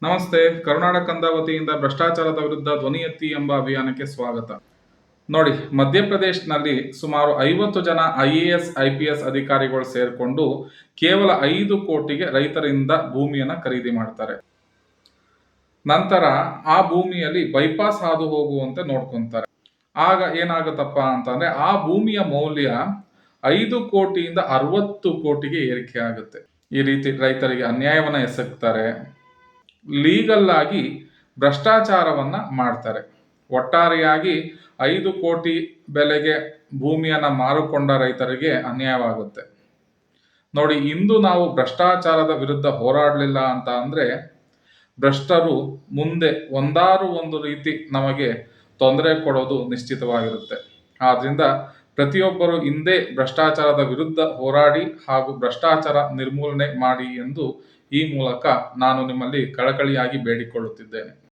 ನಮಸ್ತೆ. ಕರುನಾಡ ಕಂದ ವತಿಯಿಂದ ಭ್ರಷ್ಟಾಚಾರದ ವಿರುದ್ಧ ಧ್ವನಿ ಎತ್ತಿ ಎಂಬ ಅಭಿಯಾನಕ್ಕೆ ಸ್ವಾಗತ. ನೋಡಿ, ಮಧ್ಯಪ್ರದೇಶನಲ್ಲಿ ಸುಮಾರು 50 ಜನ IAS IPS ಅಧಿಕಾರಿಗಳು ಸೇರಿಕೊಂಡು ಕೇವಲ 5 ಕೋಟಿಗೆ ರೈತರಿಂದ ಭೂಮಿಯನ್ನು ಖರೀದಿ ಮಾಡ್ತಾರೆ. ನಂತರ ಆ ಭೂಮಿಯಲ್ಲಿ ಬೈಪಾಸ್ ಹಾದು ಹೋಗುವಂತೆ ನೋಡ್ಕೊಂತಾರೆ. ಆಗ ಏನಾಗುತ್ತಪ್ಪ ಅಂತಂದ್ರೆ ಆ ಭೂಮಿಯ ಮೌಲ್ಯ 5 ಕೋಟಿಯಿಂದ 60 ಕೋಟಿಗೆ ಏರಿಕೆ ಆಗುತ್ತೆ. ಈ ರೀತಿ ರೈತರಿಗೆ ಅನ್ಯಾಯವನ್ನ ಎಸಗ್ತಾರೆ. ಲೀಗಲ್ ಆಗಿ ಭ್ರಷ್ಟಾಚಾರವನ್ನ ಮಾಡ್ತಾರೆ. ಒಟ್ಟಾರೆಯಾಗಿ 5 ಕೋಟಿ ಬೆಲೆಗೆ ಭೂಮಿಯನ್ನ ಮಾರಿಕೊಂಡ ರೈತರಿಗೆ ಅನ್ಯಾಯವಾಗುತ್ತೆ. ನೋಡಿ, ಇಂದು ನಾವು ಭ್ರಷ್ಟಾಚಾರದ ವಿರುದ್ಧ ಹೋರಾಡಲಿಲ್ಲ ಅಂತ ಅಂದ್ರೆ ಭ್ರಷ್ಟರು ಮುಂದೆ ಒಂದಾರು ಒಂದು ರೀತಿ ನಮಗೆ ತೊಂದರೆ ಕೊಡೋದು ನಿಶ್ಚಿತವಾಗಿರುತ್ತೆ. ಆದ್ರಿಂದ ಪ್ರತಿಯೊಬ್ಬರು ಹಿಂದೆ ಭ್ರಷ್ಟಾಚಾರದ ವಿರುದ್ಧ ಹೋರಾಡಿ ಹಾಗೂ ಭ್ರಷ್ಟಾಚಾರ ನಿರ್ಮೂಲನೆ ಮಾಡಿ ಎಂದು ಈ ಮೂಲಕ ನಾನು ನಿಮ್ಮಲ್ಲಿ ಕಳಕಳಿಯಾಗಿ ಬೇಡಿಕೊಳ್ಳುತ್ತಿದ್ದೇನೆ.